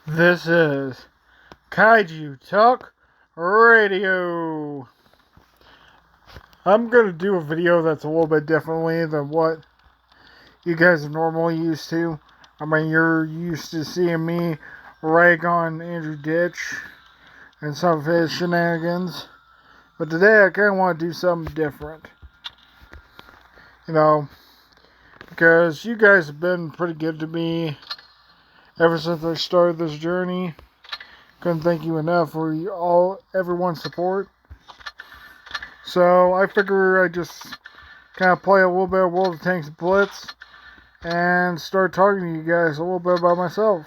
This is Kaiju Talk Radio. I'm going to do a video that's a little bit differently than what you guys are normally used to. I mean, you're used to seeing me rag on Andrew Ditch and some of his shenanigans. But today I kind of want to do something different. You know, because you guys have been pretty good to me ever since I started this journey. Couldn't thank you enough for everyone's support. So I figure I just kind of play a little bit of World of Tanks and Blitz and start talking to you guys a little bit about myself.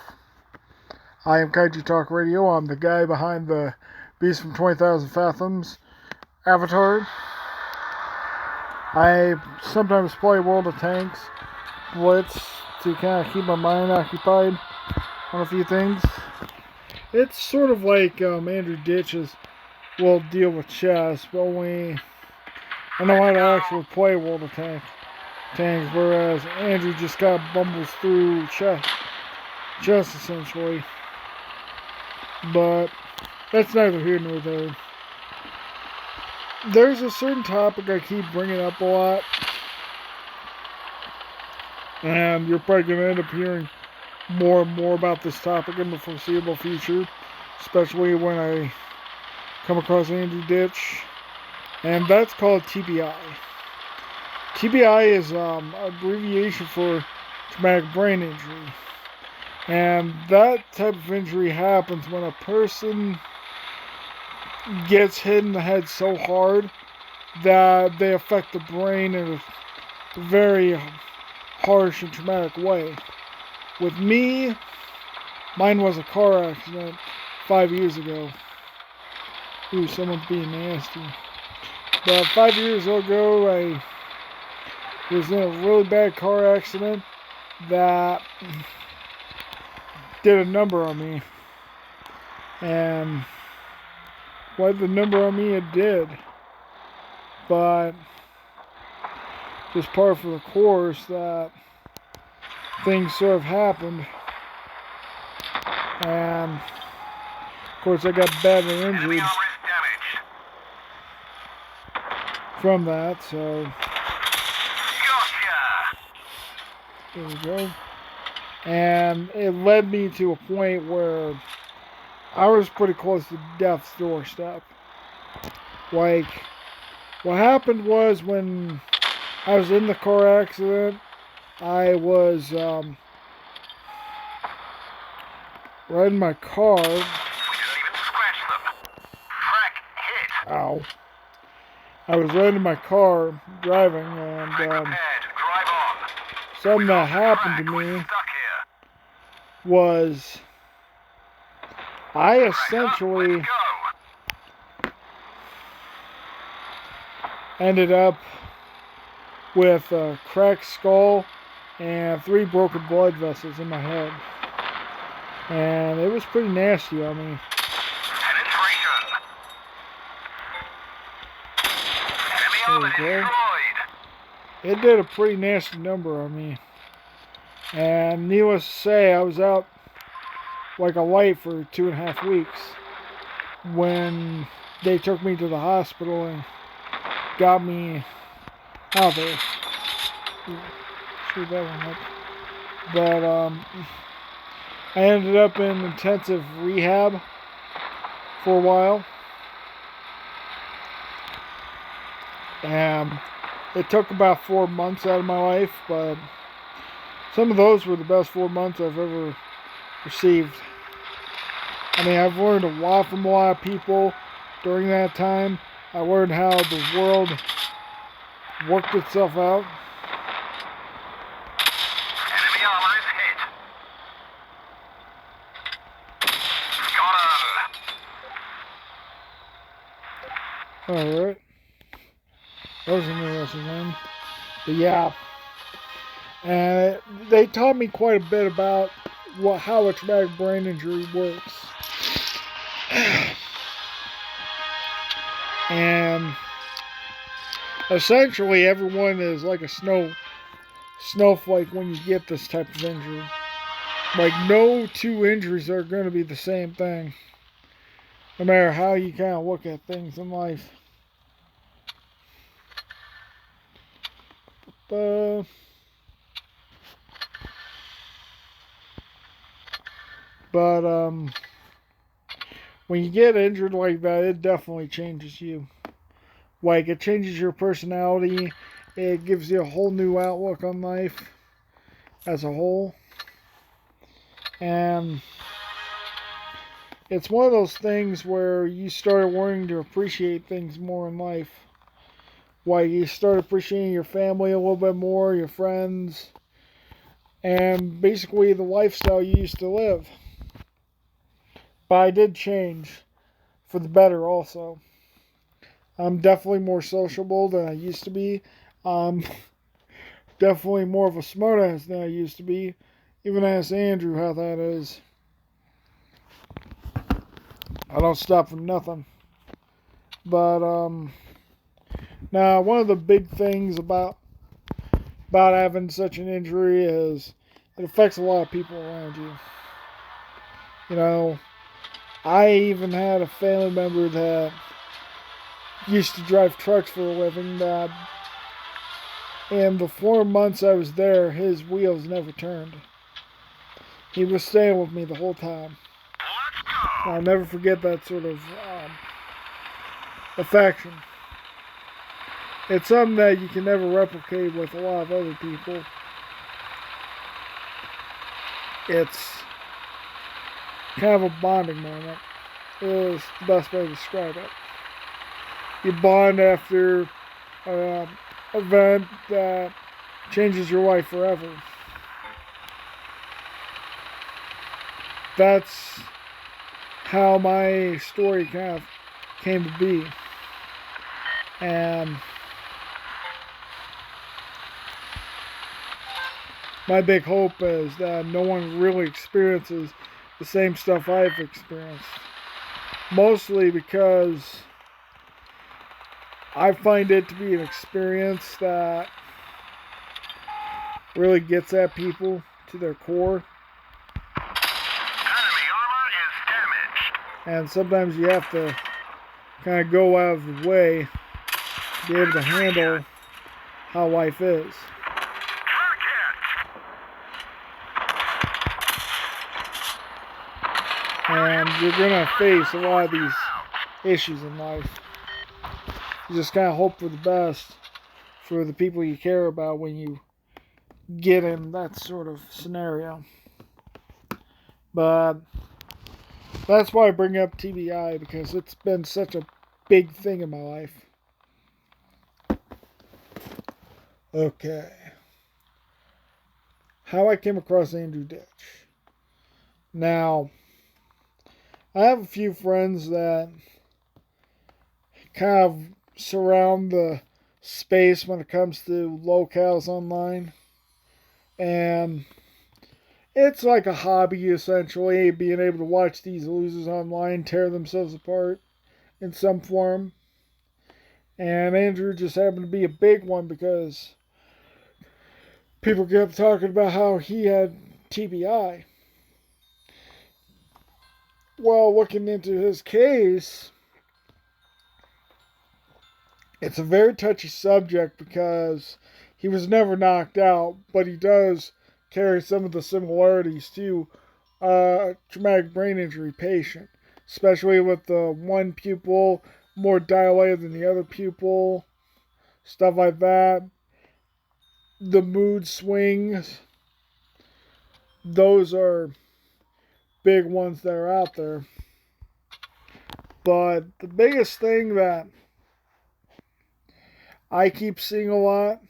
I am Kaiju Talk Radio. I'm the guy behind the Beast from 20,000 Fathoms avatar. I sometimes play World of Tanks, Blitz to kind of keep my mind occupied on a few things. It's sort of like Andrew Ditch's will deal with chess, but only I know how to actually play World of Tanks, whereas Andrew just kind of bumbles through chess essentially. But that's neither here nor there. There's a certain topic I keep bringing up a lot, and you're probably going to end up hearing more and more about this topic in the foreseeable future, especially when I come across Andrew Ditch, and that's called TBI. TBI is an abbreviation for traumatic brain injury, and that type of injury happens when a person gets hit in the head so hard that they affect the brain in a very harsh and traumatic way. With me, mine was a car accident 5 years ago. Ooh, someone's being nasty. But 5 years ago, I was in a really bad car accident that did a number on me. And what the number on me it did. But just par for the course that things sort of happened. And of course I got badly injured from that, so there we go. And it led me to a point where I was pretty close to death's doorstep. Like, what happened was when I was in the car accident, I was riding my car. Ow. I was riding my car, driving, and something that happened to me was I essentially ended up with a cracked skull and 3 broken blood vessels in my head. And it was pretty nasty on me. There we go. It did a pretty nasty number on me. And needless to say, I was out like a light for 2.5 weeks when they took me to the hospital and got me out there. Screw that one up. But I ended up in intensive rehab for a while. And it took about 4 months out of my life, but some of those were the best 4 months I've ever received. I mean, I've learned a lot from a lot of people during that time. I learned how the world worked itself out. Alright. That was an interesting one. But yeah. And they taught me quite a bit about how a traumatic brain injury works. And essentially everyone is like a snowflake when you get this type of injury. Like, no two injuries are going to be the same thing, no matter how you kind of look at things in life. But when you get injured like that, it definitely changes you. Like, it changes your personality. It gives you a whole new outlook on life as a whole. And it's one of those things where you start learning to appreciate things more in life. Like, you start appreciating your family a little bit more, your friends, and basically the lifestyle you used to live. But I did change for the better also. I'm definitely more sociable than I used to be. Definitely more of a smartass than I used to be. Even ask Andrew how that is. I don't stop for nothing. But now one of the big things about having such an injury is it affects a lot of people around you. You know, I even had a family member that used to drive trucks for a living that in the 4 months I was there, his wheels never turned. He was staying with me the whole time. I'll never forget that sort of affection. It's something that you can never replicate with a lot of other people. It's kind of a bonding moment. Is the best way to describe it. You bond after an event that changes your life forever. That's how my story kind of came to be. And my big hope is that no one really experiences the same stuff I've experienced. Mostly because I find it to be an experience that really gets at people to their core. Enemy armor is damaged. And sometimes you have to kind of go out of the way to be able to handle how life is. And you're going to face a lot of these issues in life. You just kind of hope for the best for the people you care about when you get in that sort of scenario. But that's why I bring up TBI, because it's been such a big thing in my life. Okay. How I came across Andrew Ditch. Now, I have a few friends that kind of surround the space when it comes to locales online. And it's like a hobby, essentially, being able to watch these losers online tear themselves apart in some form. And Andrew just happened to be a big one because people kept talking about how he had TBI. Well, looking into his case, it's a very touchy subject because he was never knocked out, but he does carry some of the similarities to a traumatic brain injury patient, especially with the one pupil more dilated than the other pupil, stuff like that. The mood swings, those are big ones that are out there. But the biggest thing that I keep seeing a lot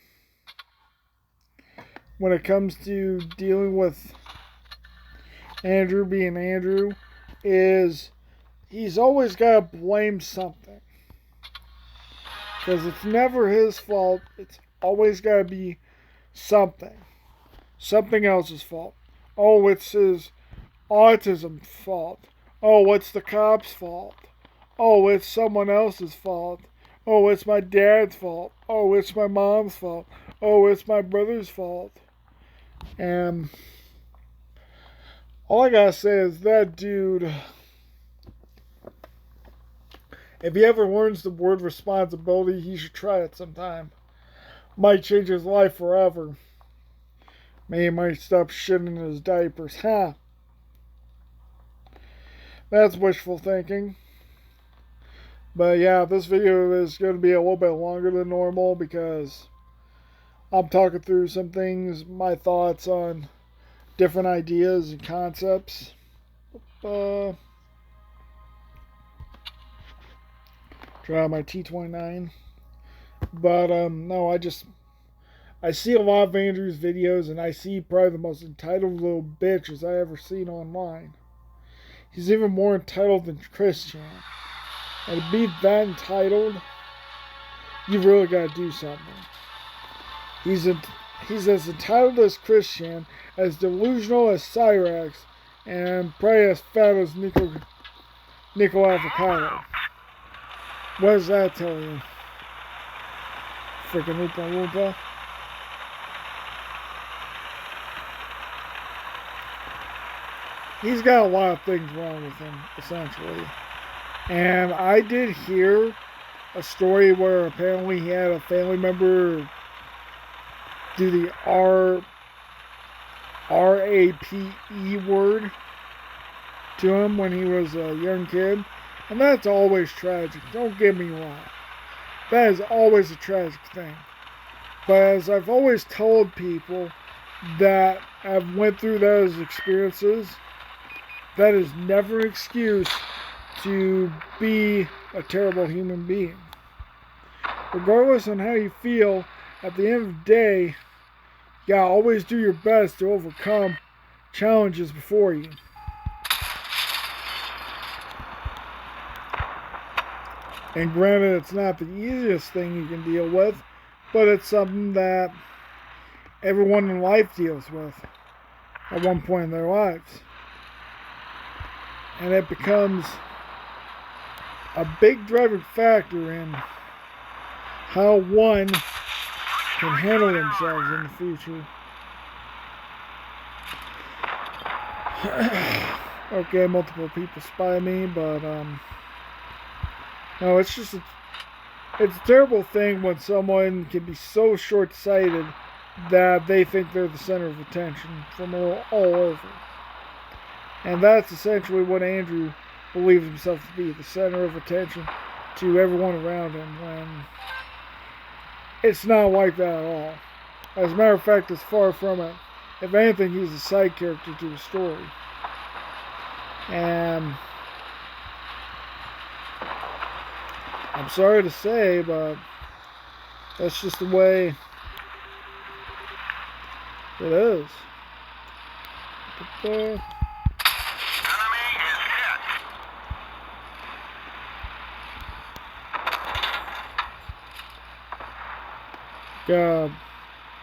when it comes to dealing with Andrew being Andrew is he's always got to blame something. Because it's never his fault. It's always got to be something. Something else's fault. Oh, it's his autism's fault. Oh, it's the cop's fault. Oh, it's someone else's fault. Oh, it's my dad's fault. Oh, it's my mom's fault. Oh, it's my brother's fault. And All I gotta say is that dude, if he ever learns the word responsibility, he should try it sometime. Might change his life forever. Maybe he might stop shitting in his diapers. Ha! That's wishful thinking. But yeah, this video is going to be a little bit longer than normal because I'm talking through some things, my thoughts on different ideas and concepts. Try out my T29. But no, I see a lot of Andrew's videos, and I see probably the most entitled little bitch as I ever seen online. He's even more entitled than Christian. And to be that entitled, you've really got to do something. He's as entitled as Christian, as delusional as Cyrax, and probably as fat as Nico Avocado. What does that tell you? Freaking Oompa Loompa. He's got a lot of things wrong with him, essentially. And I did hear a story where apparently he had a family member do the R-A-P-E word to him when he was a young kid. And that's always tragic. Don't get me wrong. That is always a tragic thing. But as I've always told people that I've went through those experiences, that is never an excuse to be a terrible human being. Regardless on how you feel, at the end of the day, you gotta always do your best to overcome challenges before you. And granted, it's not the easiest thing you can deal with, but it's something that everyone in life deals with at one point in their lives. And it becomes a big driving factor in how one can handle themselves in the future. Okay, multiple people spy me, but no, it's just it's a terrible thing when someone can be so short-sighted that they think they're the center of attention from all over. And that's essentially what Andrew believes himself to be, the center of attention to everyone around him, when it's not like that at all. As a matter of fact, it's far from it. If anything, he's a side character to the story. And I'm sorry to say, but that's just the way it is. But, Enemy is hit.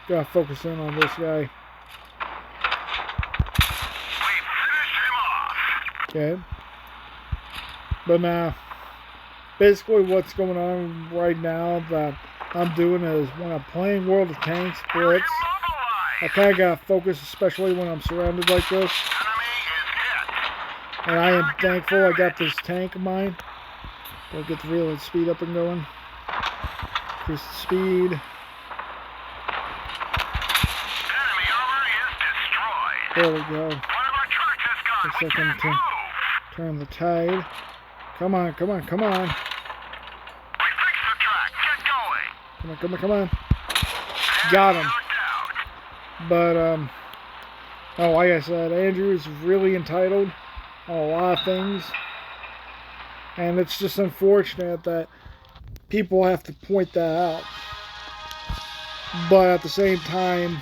gotta focus in on this guy. We finished him off. Okay. But now, basically what's going on right now that I'm doing is when I'm playing World of Tanks, Blitz, I kind of gotta focus, especially when I'm surrounded like this. And I am thankful I got this tank of mine. I'll get the reload speed up and going. Increase the speed. Enemy armor is destroyed. There we go. One of our trucks is gone. Looks We like I'm can't move. turn the tide. Come on, come on, come on. We fixed the track. Get going. Come on, come on, come on. Got him. Knocked out. But, oh, like I said, Andrew is really entitled on a lot of things. And it's just unfortunate that people have to point that out. But at the same time,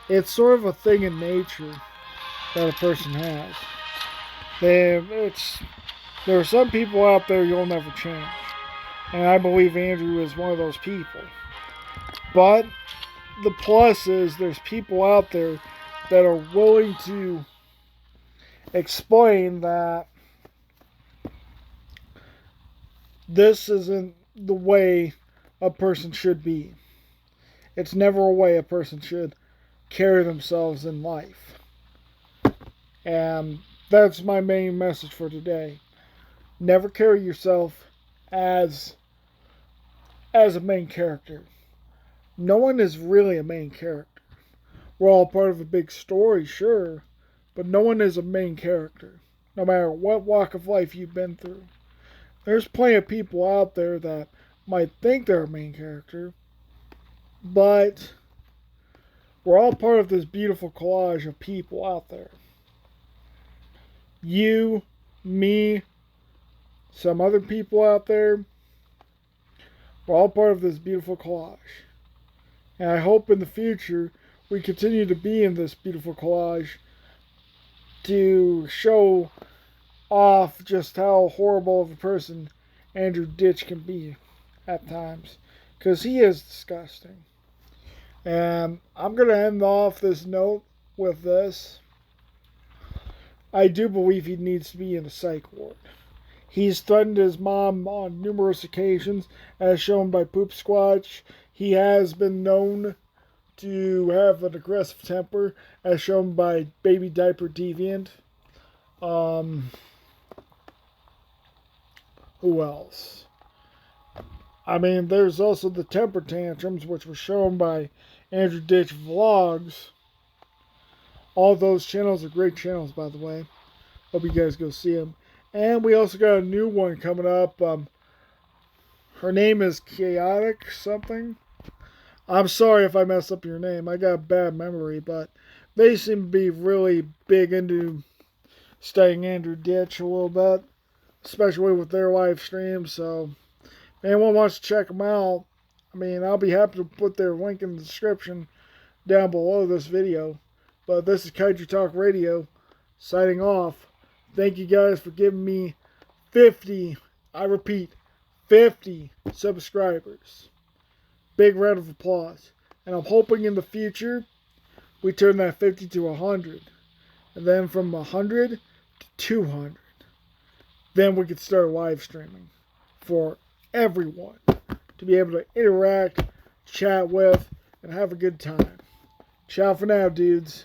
it's sort of a thing in nature that a person has. There are some people out there you'll never change. And I believe Andrew is one of those people. But the plus is there's people out there that are willing to explain that this isn't the way a person should be. It's never a way a person should carry themselves in life. And that's my main message for today. Never carry yourself as a main character. No one is really a main character. We're all part of a big story, sure, but no one is a main character, no matter what walk of life you've been through. There's plenty of people out there that might think they're a main character, but we're all part of this beautiful collage of people out there. You, me, some other people out there, we're all part of this beautiful collage. And I hope in the future we continue to be in this beautiful collage to show off just how horrible of a person Andrew Ditch can be at times. Because he is disgusting. And I'm going to end off this note with this. I do believe he needs to be in a psych ward. He's threatened his mom on numerous occasions, as shown by Poop Squatch. He has been known to have an aggressive temper, as shown by Baby Diaper Deviant. Who else? I mean, there's also the temper tantrums, which were shown by Andrew Ditch Vlogs. All those channels are great channels, by the way. Hope you guys go see them. And we also got a new one coming up. Her name is Chaotic something. I'm sorry if I messed up your name. I got a bad memory, but they seem to be really big into studying Andrew Ditch a little bit, especially with their live streams. So if anyone wants to check them out, I mean, I'll be happy to put their link in the description down below this video. But this is Kaiju Talk Radio, signing off. Thank you guys for giving me 50, I repeat, 50 subscribers. Big round of applause. And I'm hoping in the future we turn that 50 to 100. And then from 100 to 200. Then we could start live streaming for everyone to be able to interact, chat with, and have a good time. Ciao for now, dudes.